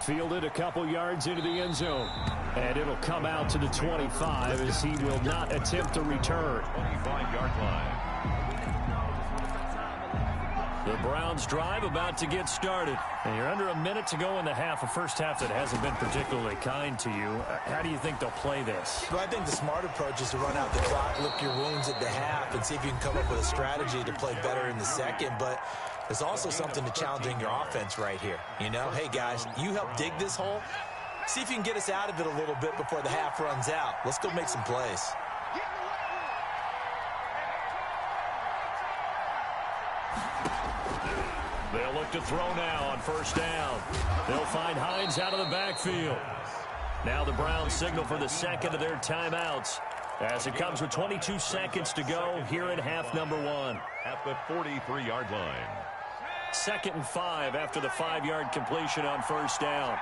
Fielded a couple yards into the end zone. And it'll come out to the 25 as he will not attempt a return. 25-yard line. The Browns drive about to get started. And you're under a minute to go in the half, a first half that hasn't been particularly kind to you. How do you think they'll play this? Well, I think the smart approach is to run out the clock, lick your wounds at the half, and see if you can come up with a strategy to play better in the second. But there's also something to challenging your offense right here. You know, hey, guys, you help dig this hole. See if you can get us out of it a little bit before the half runs out. Let's go make some plays. They'll look to throw now on first down. They'll find Hines out of the backfield. Now the Browns signal for the second of their timeouts as it comes with 22 seconds to go here in half number one. At the 43-yard line. 2nd and 5 after the 5-yard completion on first down.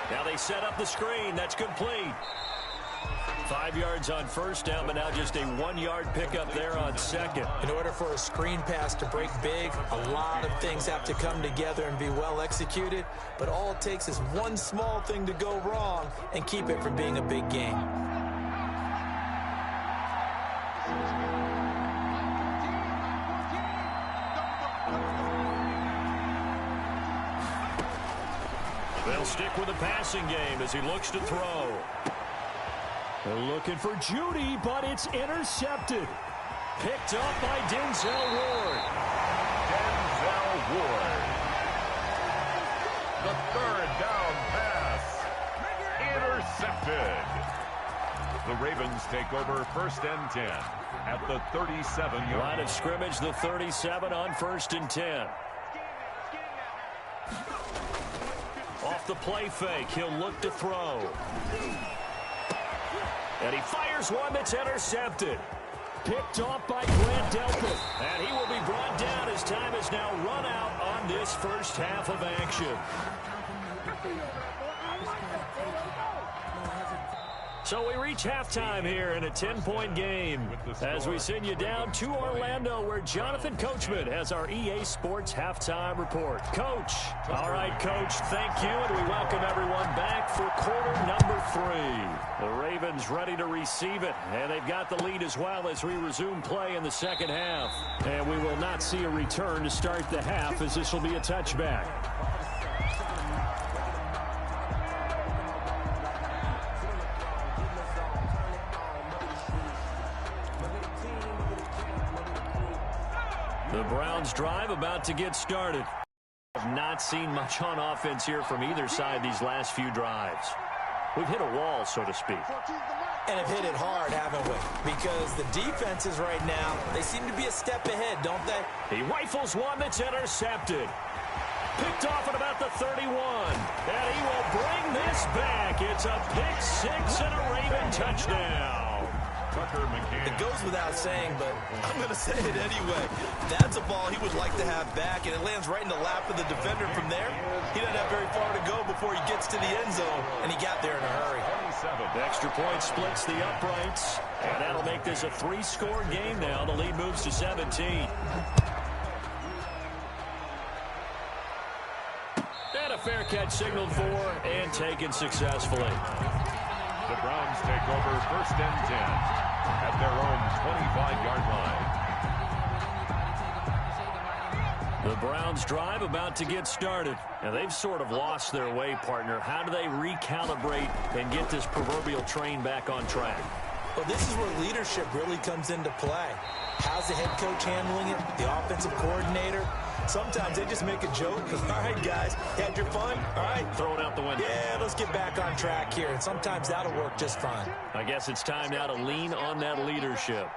Now they set up the screen. That's complete. 5 yards on first down, but now just a 1-yard pickup there on second. In order for a screen pass to break big, a lot of things have to come together and be well executed, but all it takes is one small thing to go wrong and keep it from being a big game. They'll stick with the passing game as he looks to throw. They're looking for Judy, but it's intercepted. Picked up by Denzel Ward. Denzel Ward. The third down pass. Intercepted. The Ravens take over 1st and 10 at the 37-yard line of scrimmage, the 37 on 1st and 10. Off the play fake, he'll look to throw. And he fires one that's intercepted. Picked off by Grant Delpit. And he will be brought down as time has now run out on this first half of action. So we reach halftime here in a 10-point game as we send you down to Orlando where Jonathan Coachman has our EA Sports Halftime Report. Coach. All right, Coach, thank you, and we welcome everyone back for quarter number 3. The Ravens ready to receive it, and they've got the lead as well as we resume play in the second half. And we will not see a return to start the half as this will be a touchback. The Browns drive about to get started. I've not seen much on offense here from either side these last few drives. We've hit a wall, so to speak. And have hit it hard, haven't we? Because the defenses right now, they seem to be a step ahead, don't they? He rifles one that's intercepted. Picked off at about the 31. And he will bring this back. It's a pick six and a Raven touchdown. It goes without saying, but I'm going to say it anyway. That's a ball he would like to have back, and it lands right in the lap of the defender from there. He doesn't have very far to go before he gets to the end zone, and he got there in a hurry. The extra point splits the uprights, and that'll make this a 3-score game now. The lead moves to 17. And a fair catch signaled for and taken successfully. The Browns take over 1st and 10 at their own 25-yard line. The Browns drive about to get started. And they've sort of lost their way, partner. How do they recalibrate and get this proverbial train back on track? Well, this is where leadership really comes into play. How's the head coach handling it? The offensive coordinator? Sometimes they just make a joke. All right, guys, had your fun? All right. Throw it out the window. Yeah, let's get back on track here. And sometimes that'll work just fine. I guess it's time now to lean on that leadership.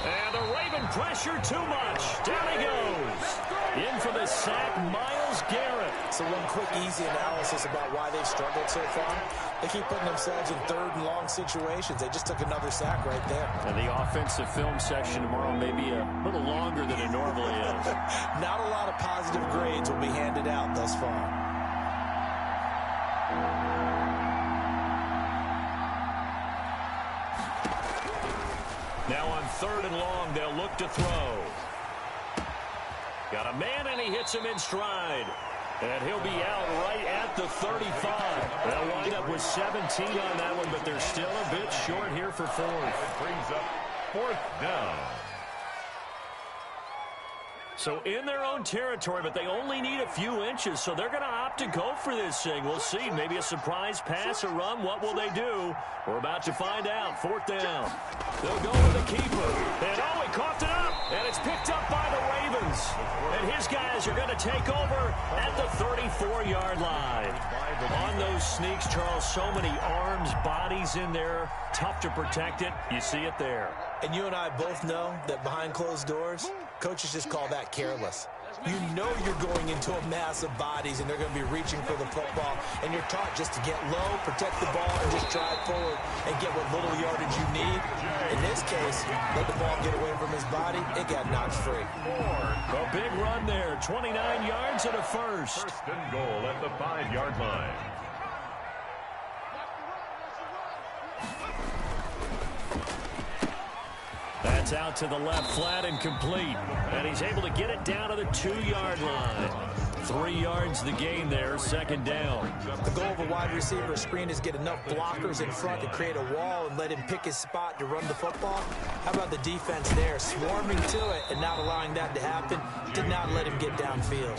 And the Raven pressure too much. Down he goes. In for the sack, Myles Garrett. So one quick, easy analysis about why they've struggled so far. They keep putting themselves in 3rd and long situations. They just took another sack right there. And the offensive film section tomorrow may be a little longer than it normally is. Not a lot of positive grades will be handed out thus far. Now on 3rd and long, they'll look to throw. Got a man, and he hits him in stride. And he'll be out right at the 35. They'll wind up with 17 on that one, but they're still a bit short here for 4th. It brings up 4th down. So in their own territory, but they only need a few inches, so they're going to opt to go for this thing. We'll see. Maybe a surprise pass or run. What will they do? We're about to find out. 4th down. They'll go with the keeper. And, oh, he coughed it up. And it's picked up by the Ravens. And his guys are going to take over at the 34-yard line. On those sneaks, Charles, so many arms, bodies in there. Tough to protect it. You see it there. And you and I both know that behind closed doors, coaches just call that careless. You know you're going into a mass of bodies, and they're going to be reaching for the football, and you're taught just to get low, protect the ball, and just drive forward and get what little yardage you need. In this case, let the ball get away from his body. It got knocked free. A big run there, 29 yards and a first. 1st and goal at the 5-yard line. That's out to the left, flat and complete. And he's able to get it down to the 2-yard line. 3 yards the gain there, 2nd down. The goal of a wide receiver screen is get enough blockers in front to create a wall and let him pick his spot to run the football. How about the defense there, swarming to it and not allowing that to happen? Did not let him get downfield.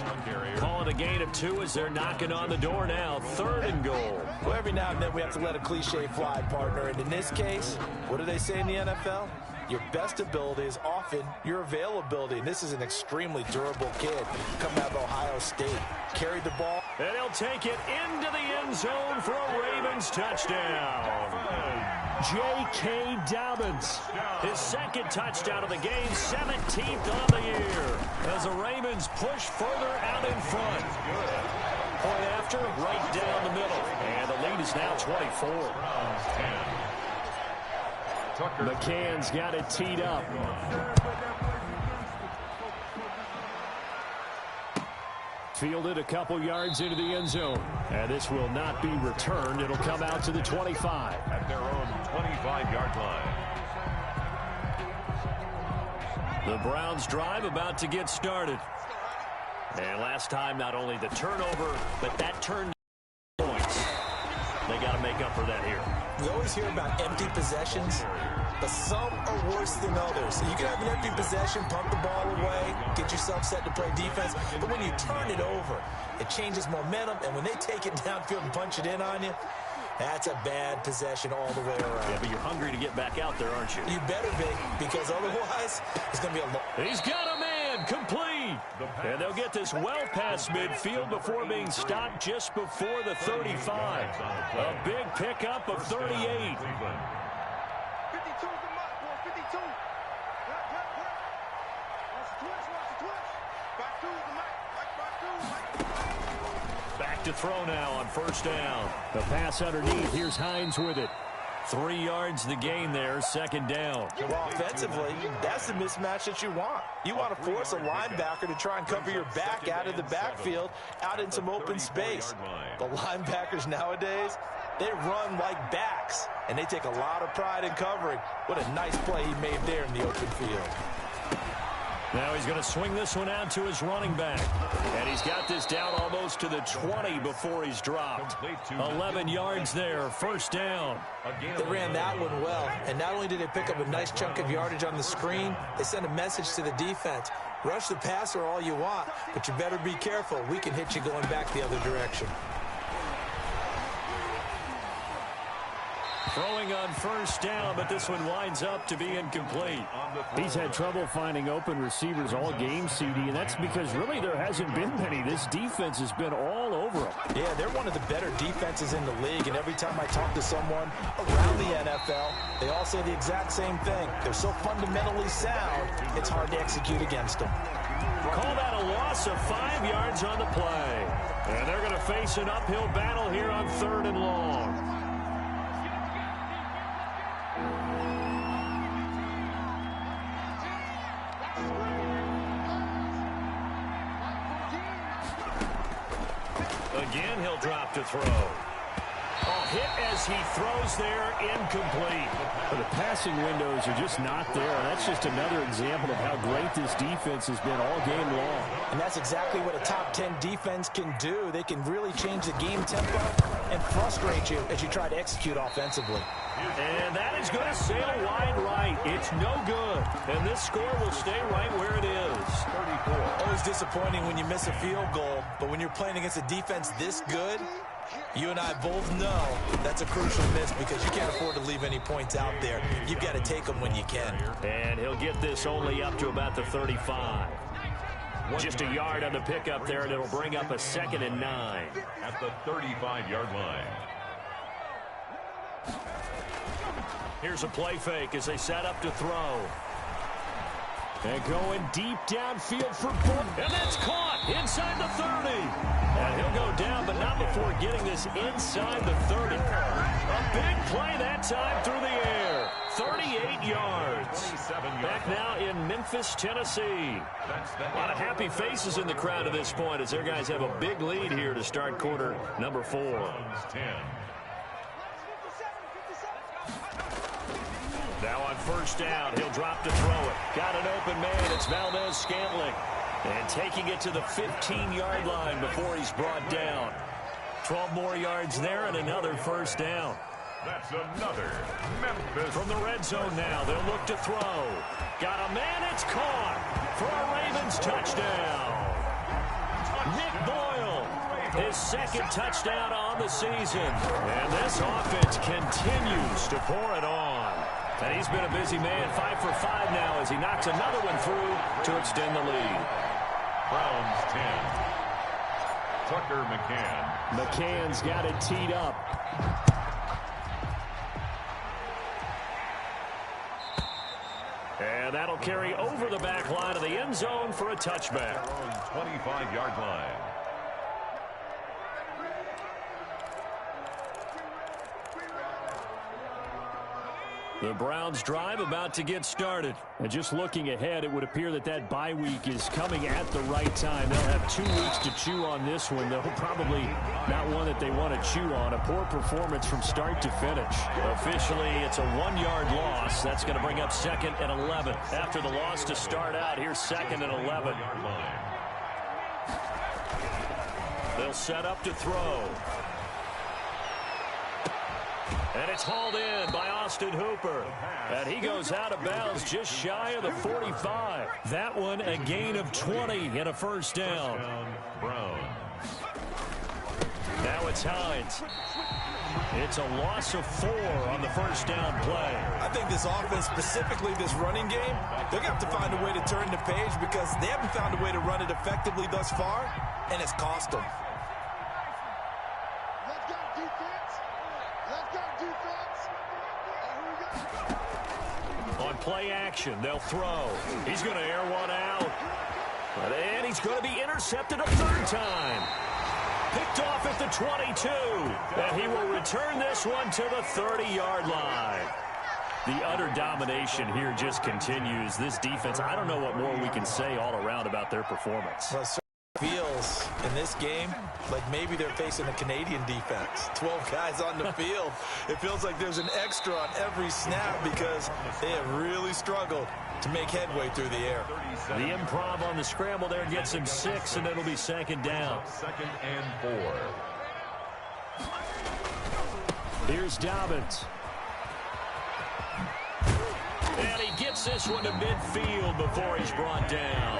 Calling a gain of 2 as they're knocking on the door now. 3rd and goal. Well, every now and then we have to let a cliche fly, partner. And in this case, what do they say in the NFL? Your best ability is often your availability. And this is an extremely durable kid coming out of Ohio State. Carried the ball. And he'll take it into the end zone for a Ravens touchdown. J.K. Dobbins, his 2nd touchdown of the game, 17th on the year. As the Ravens push further out in front. Point after, right down the middle. And the lead is now 24. McCann's got it teed up. Fielded a couple yards into the end zone. And this will not be returned. It'll come out to the 25. At their own 25-yard line. The Browns drive about to get started. And last time, not only the turnover, but that turned points. They got to make up for that here. We always hear about empty possessions, but some are worse than others. You can have an empty possession, pump the ball away, get yourself set to play defense, but when you turn it over, it changes momentum, and when they take it downfield and punch it in on you, that's a bad possession all the way around. Yeah, but you're hungry to get back out there, aren't you? You better be, because otherwise, it's going to be a long... He's got a man, complete. And they'll get this well past midfield before being stopped just before the 35. A big pickup of 38. Back to throw now on 1st down. The pass underneath. Here's Hines with it. 3 yards the gain there, 2nd down. Well, offensively, that's the mismatch that you want. You want to force a linebacker to try and cover your back out of the backfield, out in some open space. The linebackers nowadays, they run like backs, and they take a lot of pride in covering. What a nice play he made there in the open field. Now he's going to swing this one out to his running back. And he's got this down almost to the 20 before he's dropped. 11 yards there, 1st down. They ran that one well. And not only did they pick up a nice chunk of yardage on the screen, they sent a message to the defense. Rush the passer all you want, but you better be careful. We can hit you going back the other direction. Throwing on 1st down, but this one winds up to be incomplete. He's had trouble finding open receivers all game, CD, and that's because really there hasn't been many. This defense has been all over them. Yeah, they're one of the better defenses in the league, and every time I talk to someone around the NFL, they all say the exact same thing. They're so fundamentally sound, it's hard to execute against them. Call that a loss of 5 yards on the play. And they're going to face an uphill battle here on 3rd and long. Again, he'll drop to throw. Oh, hit as he throws there, incomplete. The passing windows are just not there. That's just another example of how great this defense has been all game long. And that's exactly what a top 10 defense can do. They can really change the game tempo and frustrate you as you try to execute offensively. And that is going to sail wide right. It's no good. And this score will stay right where it is. 34. Always disappointing when you miss a field goal, but when you're playing against a defense this good, you and I both know that's a crucial miss because you can't afford to leave any points out there. You've got to take them when you can. And he'll get this only up to about the 35. Just a yard on the pickup there, and it'll bring up a 2nd and 9. At the 35-yard line. Here's a play fake as they set up to throw. And going deep downfield for Boyd. And that's caught inside the 30. And he'll go down, but not before getting this inside the 30. A big play that time through the air. 38 yards. Back now in Memphis, Tennessee. A lot of happy faces in the crowd at this point as their guys have a big lead here to start quarter number 4. Now on first down, he'll drop to throw it. Got an open man. It's Valdez-Scantling. And taking it to the 15-yard line before he's brought down. 12 more yards there and another first down. That's another Memphis. From the red zone now, they'll look to throw. Got a man. It's caught for a Ravens touchdown. Nick Boyle, his 2nd touchdown on the season. And this offense continues to pour it on. And he's been a busy man, 5 for 5 now as he knocks another one through to extend the lead. Browns 10. Tucker McCann. McCann's got it teed up. And that'll carry over the back line of the end zone for a touchback. 25-yard line. The Browns drive about to get started. And just looking ahead, it would appear that that bye week is coming at the right time. They'll have 2 weeks to chew on this one. They'll probably not one that they want to chew on. A poor performance from start to finish. Officially, it's a 1-yard loss. That's going to bring up 2nd and 11. After the loss to start out, here's 2nd and 11. They'll set up to throw. And it's hauled in by Austin Hooper. And he goes out of bounds just shy of the 45. That one a gain of 20 and a first down. Now it's Hines. It's a loss of 4 on the first down play. I think this offense, specifically this running game, they're going to have to find a way to turn the page because they haven't found a way to run it effectively thus far, and it's cost them. On play action, they'll throw. He's going to air one out. And he's going to be intercepted a 3rd time. Picked off at the 22. And he will return this one to the 30-yard line. The utter domination here just continues. This defense, I don't know what more we can say all around about their performance. Well, it feels in this game like maybe they're facing a Canadian defense. 12 guys on the field. It feels like there's an extra on every snap because they have really struggled to make headway through the air. The improv on the scramble there gets him 6, and it'll be 2nd down. 2nd and 4. Here's Dobbins. And he gets this one to midfield before he's brought down.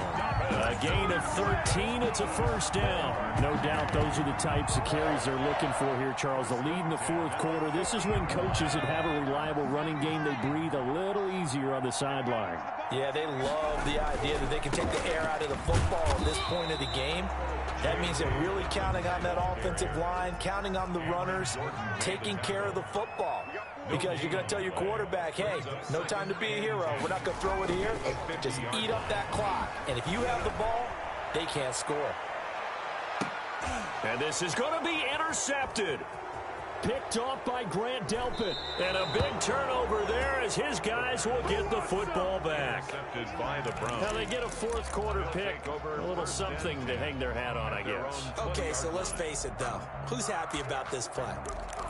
A gain of 13. It's a first down. No doubt those are the types of carries they're looking for here, Charles. The lead in the 4th quarter. This is when coaches that have a reliable running game, they breathe a little easier on the sideline. Yeah, they love the idea that they can take the air out of the football at this point of the game. That means they're really counting on that offensive line, counting on the runners, taking care of the football. Because you're going to tell your quarterback, hey, no time to be a hero. We're not going to throw it here. Just eat up that clock. And if you have the ball, they can't score. And this is going to be intercepted. Picked off by Grant Delpit. And a big turnover there as his guys will get the football back. Intercepted by the Browns. Now they get a 4th quarter pick. A little something to hang their hat on, I guess. Okay, so let's face it, though. Who's happy about this play?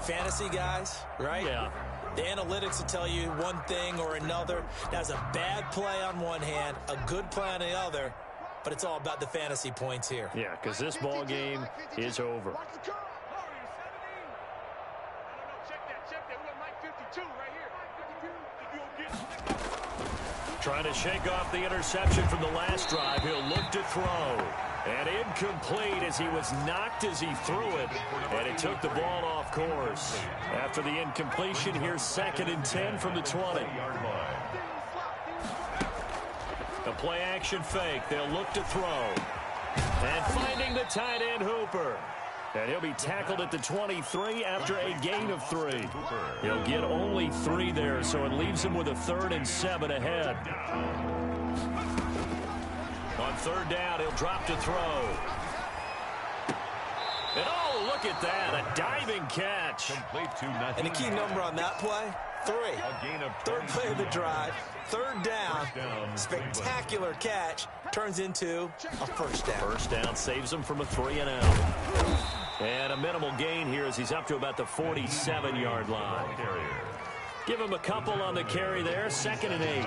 fantasy guys, right? Yeah. The analytics will tell you one thing or another. That's a bad play on one hand, a good play on the other, but it's all about the fantasy points here. Yeah, because this ball game is over. Trying to shake off the interception from the last drive. He'll look to throw. And incomplete as he was knocked as he threw it. And it took the ball off course. After the incompletion, here's 2nd and 10 from the 20. A play action fake. They'll look to throw. And finding the tight end Hooper. And he'll be tackled at the 23 after a gain of 3. He'll get only 3 there, so it leaves him with a 3rd and 7 ahead. On 3rd down, he'll drop to throw. And oh, look at that, a diving catch. And the key number on that play, 3. 3rd play of the drive, 3rd down, spectacular catch, turns into a 1st down. 1st down saves him from a 3 and out. And a minimal gain here as he's up to about the 47-yard line. Give him a couple on the carry there, 2nd and 8.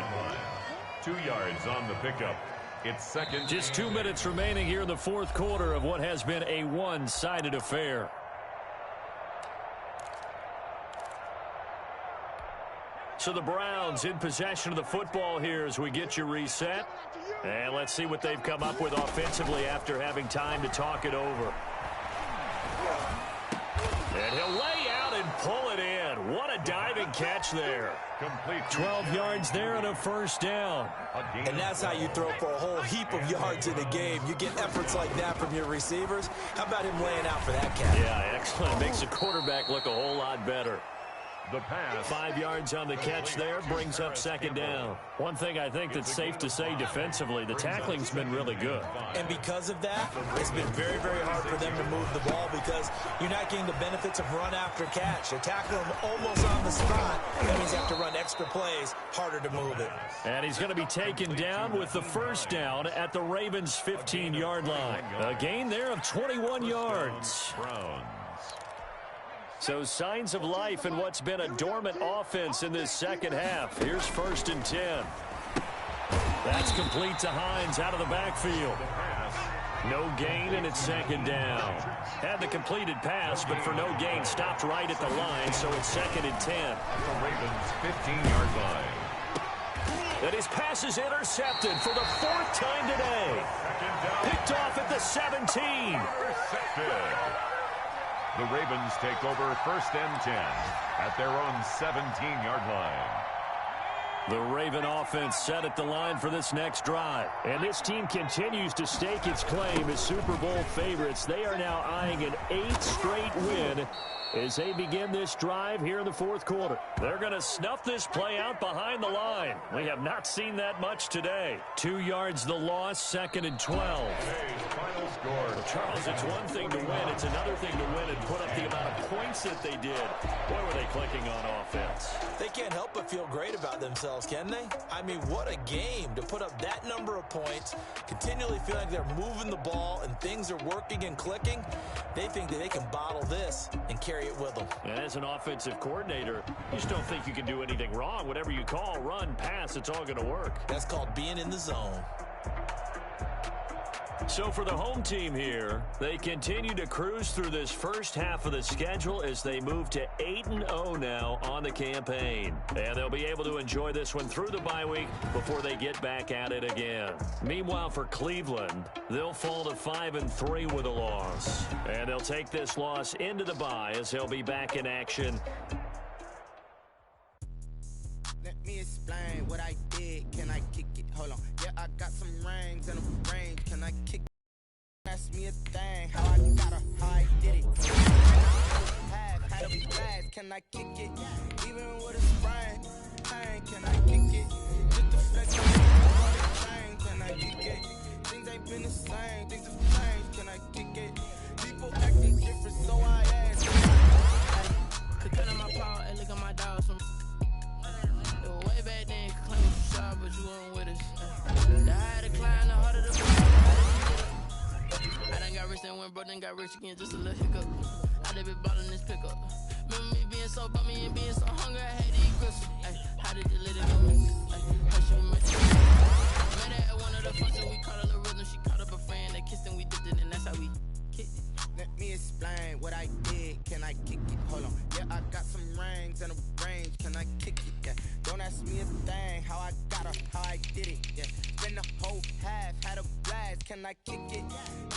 2 yards on the pickup. It's 2nd. Just 2 minutes remaining here in the 4th quarter of what has been a one-sided affair. So the Browns in possession of the football here as we get you reset. And let's see what they've come up with offensively after having time to talk it over. And he'll lay out and pull it in. What a diving catch there. 12 yards there and a 1st down. And that's how you throw for a whole heap of yards in a game. You get efforts like that from your receivers. How about him laying out for that catch? Yeah, excellent. Makes the quarterback look a whole lot better. The pass. 5 yards on the catch there brings up 2nd down. One thing I think that's safe to say defensively, the tackling's been really good. And because of that, it's been very, very hard for them to move the ball because you're not getting the benefits of run after catch. They're tackling them almost on the spot. That means you have to run extra plays, harder to move it. And he's going to be taken down with the 1st down at the Ravens' 15-yard line. A gain there of 21 yards. So signs of life in what's been a dormant offense in this 2nd half. Here's 1st and 10. That's complete to Hines out of the backfield. No gain, and it's 2nd down. Had the completed pass, but for no gain, stopped right at the line, so it's 2nd and 10. At the Ravens' 15-yard line. And his pass is intercepted for the 4th time today. Picked off at the 17. Intercepted. The Ravens take over 1st and 10 at their own 17-yard line. The Raven offense set at the line for this next drive. And this team continues to stake its claim as Super Bowl favorites. They are now eyeing an 8th straight win as they begin this drive here in the 4th quarter. They're going to snuff this play out behind the line. We have not seen that much today. 2 yards the loss, 2nd and 12. Final score. Charles, it's one thing to win. It's another thing to win and put up the amount of points that they did. Boy, were they clicking on offense. They can't help but feel great about themselves, can they? I mean, what a game to put up that number of points, continually feel like they're moving the ball and things are working and clicking. They think that they can bottle this and carry it with them. And as an offensive coordinator, you just don't think you can do anything wrong. Whatever you call, run, pass, it's all going to work. That's called being in the zone. So for the home team here, they continue to cruise through this first half of the schedule as they move to 8-0 now on the campaign. And they'll be able to enjoy this one through the bye week before they get back at it again. Meanwhile, for Cleveland, they'll fall to 5-3 with a loss. And they'll take this loss into the bye as they'll be back in action. Let me explain what I did. Can I kick it? Hold on. Yeah, I got some rings and a range. Can I kick it? Ask me a thing. How I got her, how I did it. Had a blast. Can I kick it? Even with a sprain. Can I kick it? Just the flex on the chain. Can I kick it? Things ain't been the same. Things have changed. Can I kick it? People acting different, so I ask. Could cut on my power and look at my dog. Way back then, you claim you shy, but you weren't with us. The higher the climb, the harder the fall. I done got rich and went broke, then got rich again, just a little hiccup. I done been ballin' this pickup. Remember so about me and being so hungry, I had to eat gristle. Ay, how did you let it go? Ay, how she was met her at one of the functions, we caught a little rhythm. She caught up a friend, they kissed and we dipped it, and that's how we kicked it. Let me explain what I did. Can I kick it? Hold on. Yeah, I got some rings and a range. Can I kick it? Yeah. Don't ask me a thing. How I got her, how I did it. Yeah. Spend the whole half, had a blast. Can I kick it?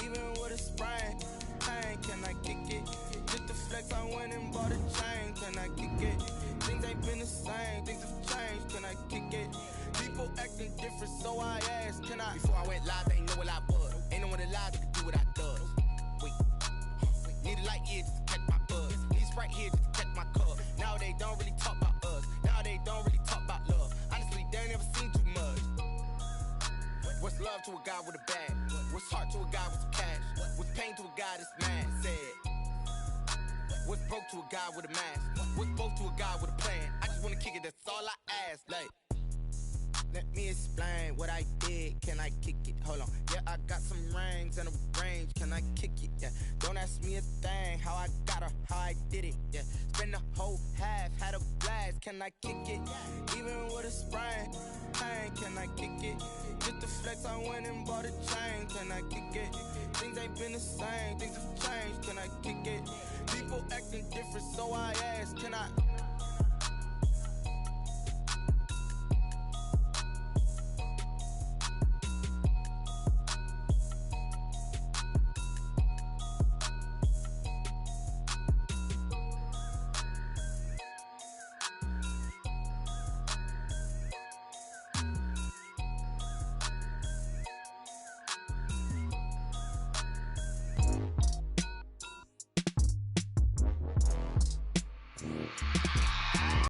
Even with a sprain. Pain, can I kick it? Just the flex, I went and bought a chain. Can I kick it? Things ain't been the same. Things have changed. Can I kick it? People acting different, so I asked. Can I? Before I went live, they know what I was. Ain't no one alive that could do what I does. Wait. Need a light year just to catch my buzz. Need Sprite here just to catch my cup. Now they don't really talk about us. Now they don't really talk about love. Honestly, they ain't never seen too much. What's love to a guy with a bag? What's heart to a guy with some cash? What's pain to a guy that's mad? Said. What's broke to a guy with a mask? What's both to a guy with a plan? I just wanna kick it, that's all I ask. Like, let me explain what I did. Can I kick it? Hold on. Yeah, I got some rings and a range. Can I kick it? Yeah. Don't ask me a thing. How I got her, how I did it. Yeah. Spend the whole half, had a blast. Can I kick it? Even with a sprain. Pain, can I kick it? Just the flex, I went and bought a chain. Can I kick it? Things ain't been the same. Things have changed. Can I kick it? People acting different, so I asked. Can I?